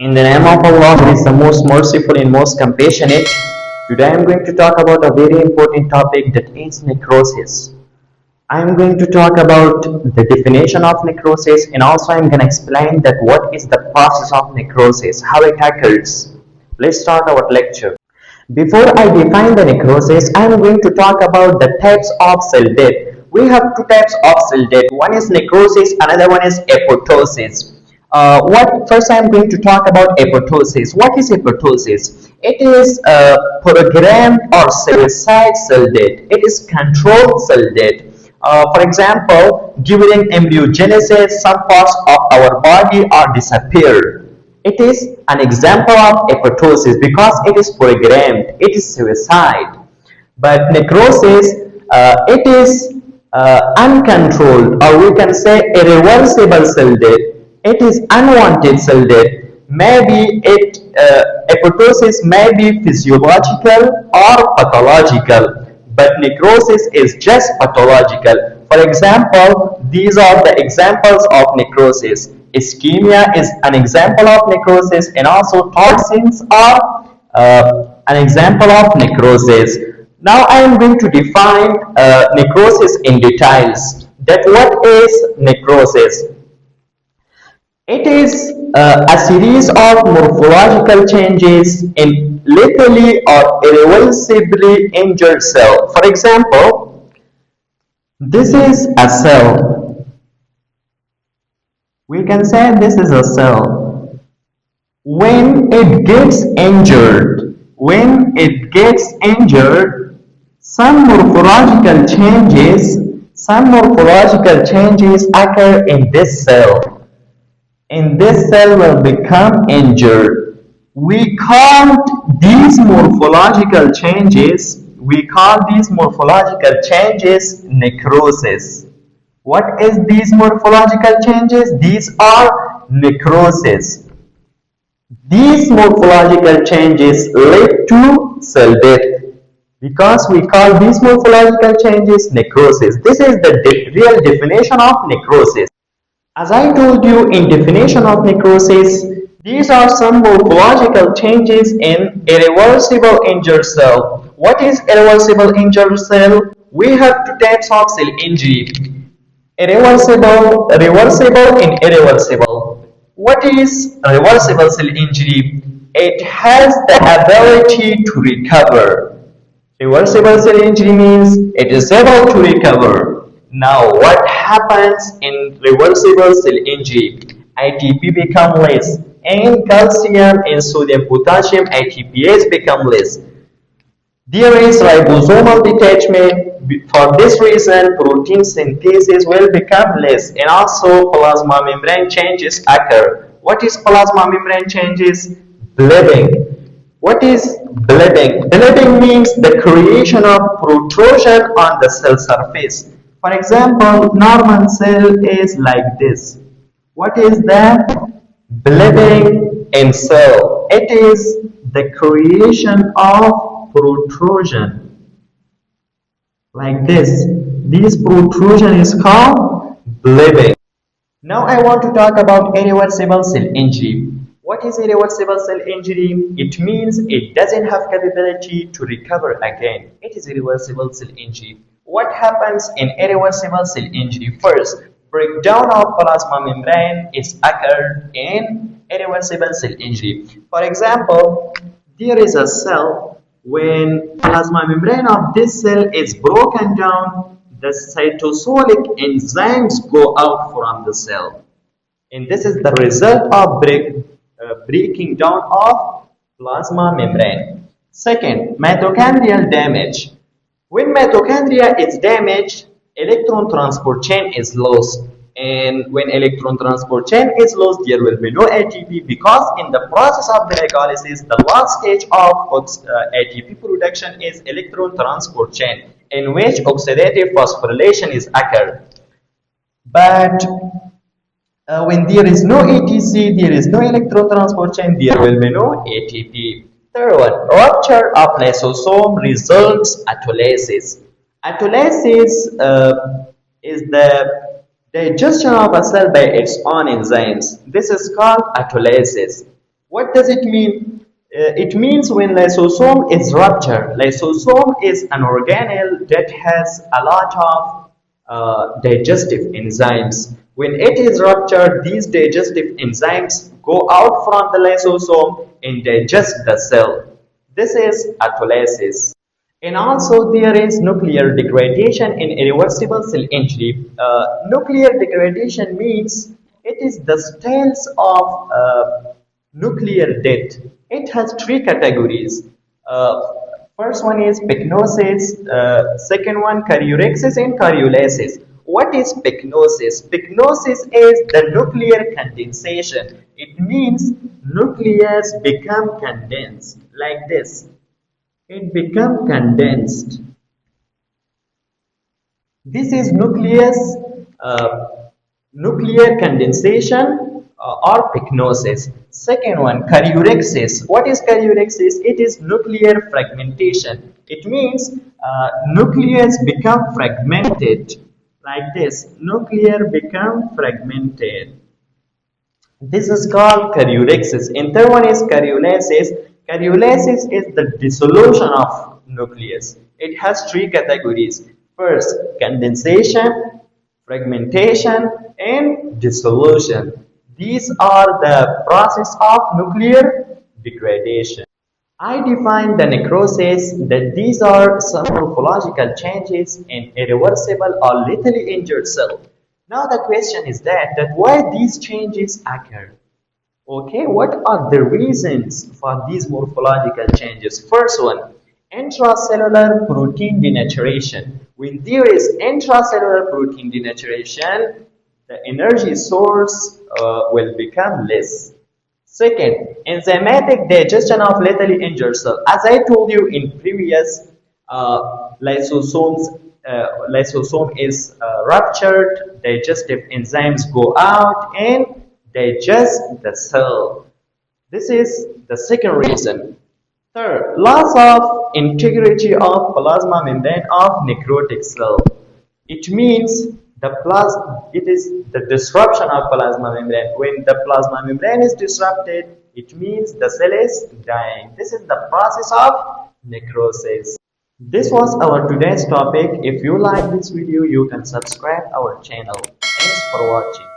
In the name of Allah, who is the most merciful and most compassionate, today I am going to talk about a very important topic, that is necrosis. I am going to talk about the definition of necrosis, and also I am going to explain that what is the process of necrosis, how it occurs. Let's start our lecture. Before I define the necrosis, I am going to talk about the types of cell death. We have two types of cell death. One is necrosis, another one is apoptosis. What first I am going to talk about apoptosis. What is apoptosis? It is a programmed or suicide cell death. It is controlled cell death. For example, during embryogenesis, some parts of our body are disappeared. It is an example of apoptosis because it is programmed. It is suicide. But necrosis, it is uncontrolled, or we can say irreversible cell death. It is unwanted cell death. Maybe apoptosis may be physiological or pathological, but necrosis is just pathological. For example, these are the examples of necrosis. Ischemia is an example of necrosis, and also toxins are an example of necrosis. Now I am going to define necrosis in details. That what is necrosis? It is a series of morphological changes in lethally or irreversibly injured cell. For example, this is a cell. We can say this is a cell. When it gets injured, some morphological changes occur in this cell. And this cell will become injured. We call these morphological changes necrosis. What is these morphological changes? These are necrosis. These morphological changes lead to cell death. Because we call these morphological changes necrosis. This is the real definition of necrosis. As I told you in definition of necrosis, these are some morphological changes in irreversible injured cell. What is irreversible injured cell? We have two types of cell injury. Irreversible, reversible, and irreversible. What is reversible cell injury? It has the ability to recover. Reversible cell injury means it is able to recover. Now, what happens in reversible cell injury? ATP become less, and calcium and sodium potassium ATPase become less. There is ribosomal detachment. For this reason, protein synthesis will become less, and also plasma membrane changes occur. What is plasma membrane changes? Bleeding. What is bleeding? Bleeding means the creation of protrusion on the cell surface. For example, normal cell is like this. What is that? Bleeding in cell. It is the creation of protrusion. Like this. This protrusion is called bleeding. Now I want to talk about irreversible cell injury. What is irreversible cell injury? It means it doesn't have capability to recover again. It is irreversible cell injury. What happens in irreversible cell injury? First, breakdown of plasma membrane is occurred in irreversible cell injury. For example, there is a cell. When plasma membrane of this cell is broken down, the cytosolic enzymes go out from the cell. And this is the result of breaking down of plasma membrane. Second, mitochondrial damage. When mitochondria is damaged, electron transport chain is lost. And when electron transport chain is lost, there will be no ATP, because in the process of glycolysis, the last stage of ATP production is electron transport chain, in which oxidative phosphorylation is occurred. But when there is no ETC, there is no electron transport chain, there will be no ATP. Third one, rupture of lysosome results autolysis. Autolysis is the digestion of a cell by its own enzymes. This is called autolysis. What does it mean? It means when lysosome is ruptured. Lysosome is an organelle that has a lot of digestive enzymes. When it is ruptured, these digestive enzymes go out from the lysosome and digest the cell. This is autolysis. And also there is nuclear degradation in irreversible cell injury. Nuclear degradation means it is the stages of nuclear death. It has three categories. Uh, First one is pycnosis, second one karyurexis and karyolysis. What is pycnosis? Pycnosis is the nuclear condensation. It means nucleus become condensed like this. It become condensed. This is uh, nuclear condensation or pycnosis. Second one, karyurexis. What is karyurexis? It is nuclear fragmentation. It means nucleus become fragmented like this. Nuclear become fragmented. This is called karyurexis. And third one is karyolysis. Karyolysis is the dissolution of nucleus. It has three categories. First, condensation, fragmentation, and dissolution. These are the process of nuclear degradation. I define the necrosis that these are some morphological changes in irreversible or lethally injured cell. Now the question is that why these changes occur? Okay, what are the reasons for these morphological changes? First one, intracellular protein denaturation. When there is intracellular protein denaturation, the energy source will become less. Second, enzymatic digestion of lethally injured cell. As I told you in previous lysosomes, lysosome is ruptured, digestive enzymes go out and digest the cell. This is the second reason. Third, loss of integrity of plasma membrane of necrotic cell. It means it is the disruption of plasma membrane. When the plasma membrane is disrupted, it means the cell is dying. This is the process of necrosis. This was our today's topic. If you like this video, you can subscribe our channel. Thanks for watching.